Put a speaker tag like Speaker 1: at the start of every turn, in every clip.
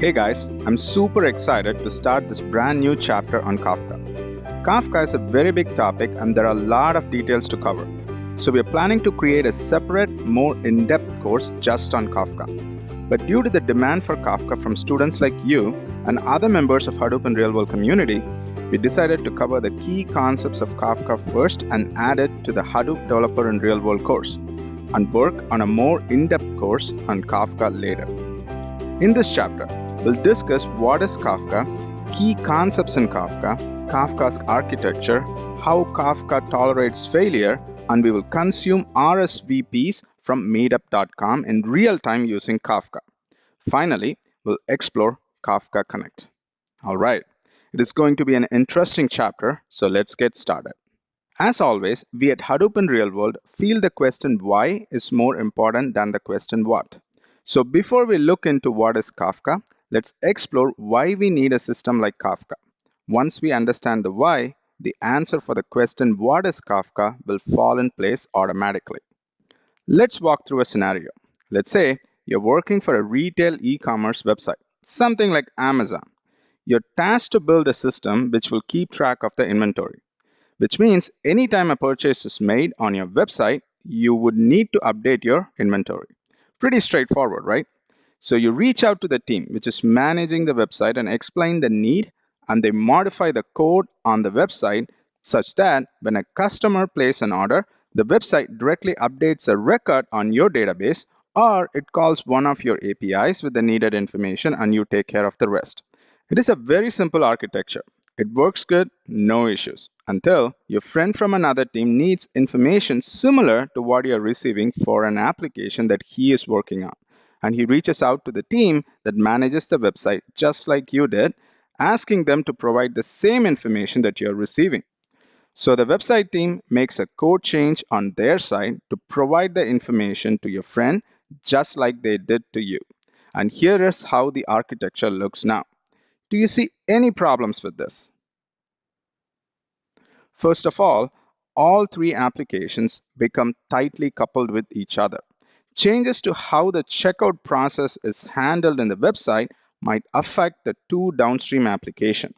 Speaker 1: Hey guys, I'm super excited to start this brand new chapter on Kafka. Kafka is a very big topic and there are a lot of details to cover. So we are planning to create a separate, more in-depth course just on Kafka. But due to the demand for Kafka from students like you and other members of Hadoop and Real World community, we decided to cover the key concepts of Kafka first and add it to the Hadoop Developer and Real World course, and work on a more in-depth course on Kafka later. In this chapter, we'll discuss what is Kafka, key concepts in Kafka, Kafka's architecture, how Kafka tolerates failure, and we will consume RSVPs from meetup.com in real time using Kafka. Finally, we'll explore Kafka Connect. All right, it is going to be an interesting chapter, so let's get started. As always, we at Hadoop and Real World feel the question why is more important than the question what. So before we look into what is Kafka, let's explore why we need a system like Kafka. Once we understand the why, the answer for the question what is Kafka will fall in place automatically. Let's walk through a scenario. Let's say you're working for a retail e-commerce website, something like Amazon. You're tasked to build a system which will keep track of the inventory, which means anytime a purchase is made on your website, you would need to update your inventory. Pretty straightforward, right? So you reach out to the team, which is managing the website, and explain the need, and they modify the code on the website such that when a customer places an order, the website directly updates a record on your database, or it calls one of your APIs with the needed information and you take care of the rest. It is a very simple architecture. It works good, no issues, until your friend from another team needs information similar to what you're receiving for an application that he is working on. And he reaches out to the team that manages the website, just like you did, asking them to provide the same information that you're receiving. So the website team makes a code change on their side to provide the information to your friend, just like they did to you. And here is how the architecture looks now. Do you see any problems with this? First of all three applications become tightly coupled with each other. Changes to how the checkout process is handled in the website might affect the two downstream applications.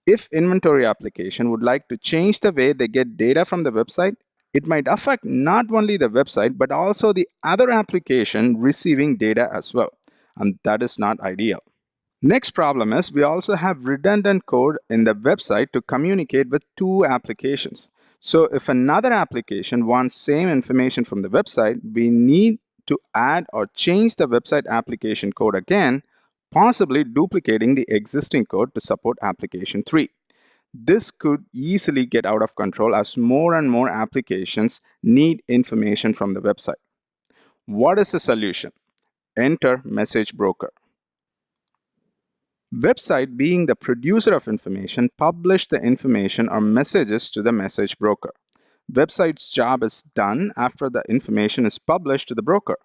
Speaker 1: If inventory application would like to change the way they get data from the website, it might affect not only the website but also the other application receiving data as well. And that is not ideal. Next problem is we also have redundant code in the website to communicate with two applications. So if another application wants same information from the website, we need to add or change the website application code again, possibly duplicating the existing code to support application 3. This could easily get out of control as more and more applications need information from the website. What is the solution? Enter message broker. Website, being the producer of information, publish the information or messages to the message broker. Website's job is done after the information is published to the broker.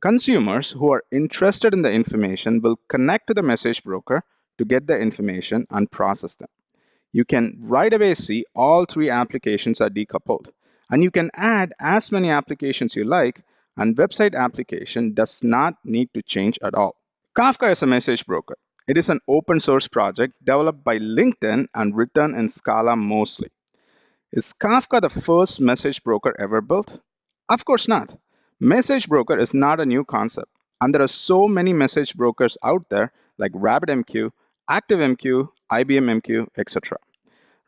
Speaker 1: Consumers who are interested in the information will connect to the message broker to get the information and process them. You can right away see all three applications are decoupled, and you can add as many applications you like, and website application does not need to change at all. Kafka is a message broker. It is an open source project developed by LinkedIn and written in Scala mostly. Is Kafka the first message broker ever built? Of course not. Message broker is not a new concept, and there are so many message brokers out there like RabbitMQ, ActiveMQ, IBMMQ, etc.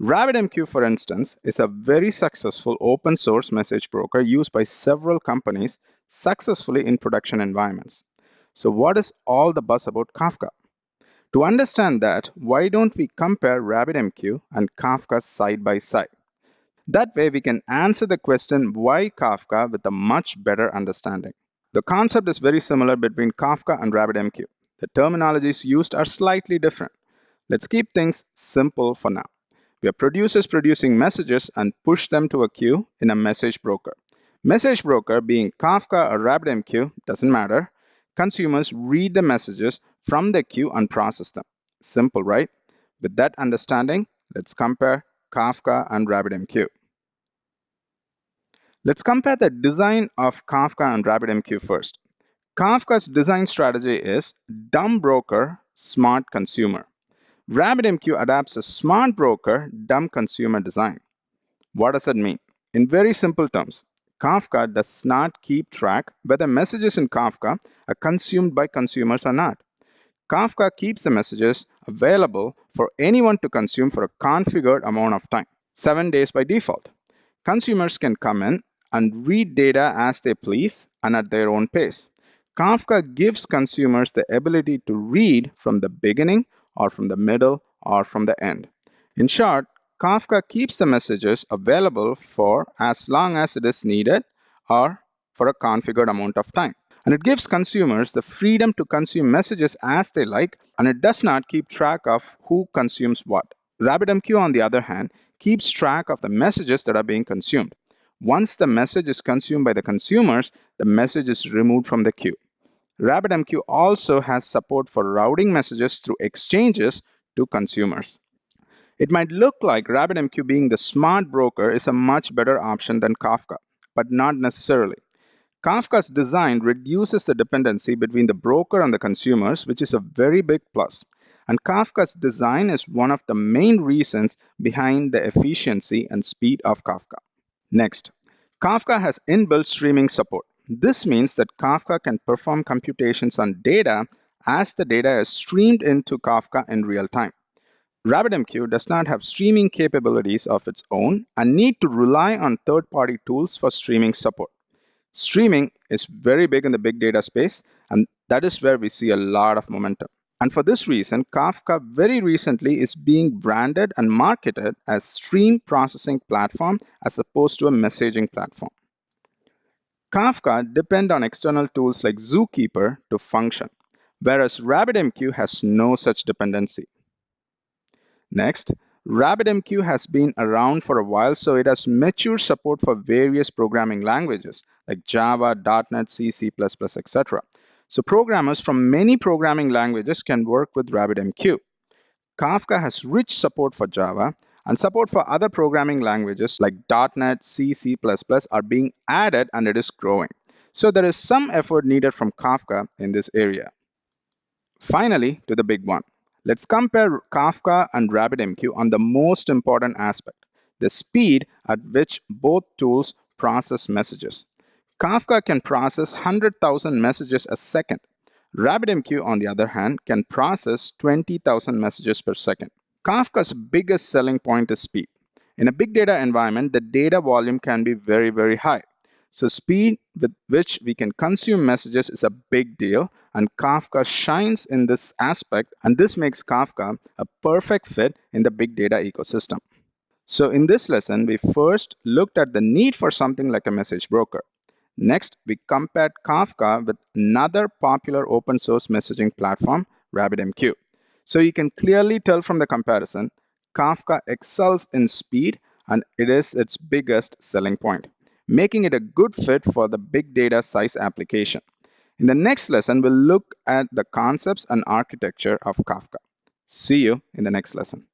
Speaker 1: RabbitMQ, for instance, is a very successful open source message broker used by several companies successfully in production environments. So what is all the buzz about Kafka? To understand that, why don't we compare RabbitMQ and Kafka side by side? That way we can answer the question why Kafka with a much better understanding. The concept is very similar between Kafka and RabbitMQ. The terminologies used are slightly different. Let's keep things simple for now. We are producers producing messages and push them to a queue in a message broker. Message broker, being Kafka or RabbitMQ, doesn't matter. Consumers read the messages from the queue and process them. Simple, right? With that understanding, let's compare Kafka and RabbitMQ. Let's compare the design of Kafka and RabbitMQ first. Kafka's design strategy is dumb broker, smart consumer. RabbitMQ adapts a smart broker, dumb consumer design. What does that mean? In very simple terms, Kafka does not keep track whether messages in Kafka are consumed by consumers or not. Kafka keeps the messages available for anyone to consume for a configured amount of time, 7 days by default. Consumers can come in and read data as they please and at their own pace. Kafka gives consumers the ability to read from the beginning or from the middle or from the end. In short, Kafka keeps the messages available for as long as it is needed or for a configured amount of time. And it gives consumers the freedom to consume messages as they like, and it does not keep track of who consumes what. RabbitMQ, on the other hand, keeps track of the messages that are being consumed. Once the message is consumed by the consumers, the message is removed from the queue. RabbitMQ also has support for routing messages through exchanges to consumers. It might look like RabbitMQ being the smart broker is a much better option than Kafka, but not necessarily. Kafka's design reduces the dependency between the broker and the consumers, which is a very big plus. And Kafka's design is one of the main reasons behind the efficiency and speed of Kafka. Next, Kafka has inbuilt streaming support. This means that Kafka can perform computations on data as the data is streamed into Kafka in real time. RabbitMQ does not have streaming capabilities of its own and need to rely on third-party tools for streaming support. Streaming is very big in the big data space, and that is where we see a lot of momentum. And for this reason, Kafka very recently is being branded and marketed as stream processing platform as opposed to a messaging platform. Kafka depends on external tools like Zookeeper to function, whereas RabbitMQ has no such dependency. Next, RabbitMQ has been around for a while, so it has mature support for various programming languages like Java, .NET, C, C++, etc. So programmers from many programming languages can work with RabbitMQ. Kafka has rich support for Java, and support for other programming languages like .NET, C, C++ are being added, and it is growing. So there is some effort needed from Kafka in this area. Finally, to the big one. Let's compare Kafka and RabbitMQ on the most important aspect, the speed at which both tools process messages. Kafka can process 100,000 messages a second. RabbitMQ, on the other hand, can process 20,000 messages per second. Kafka's biggest selling point is speed. In a big data environment, the data volume can be very, very high. So speed with which we can consume messages is a big deal, and Kafka shines in this aspect, and this makes Kafka a perfect fit in the big data ecosystem. So in this lesson, we first looked at the need for something like a message broker. Next, we compared Kafka with another popular open source messaging platform, RabbitMQ. So you can clearly tell from the comparison, Kafka excels in speed and it is its biggest selling point, making it a good fit for the big data size application. In the next lesson, we'll look at the concepts and architecture of Kafka. See you in the next lesson.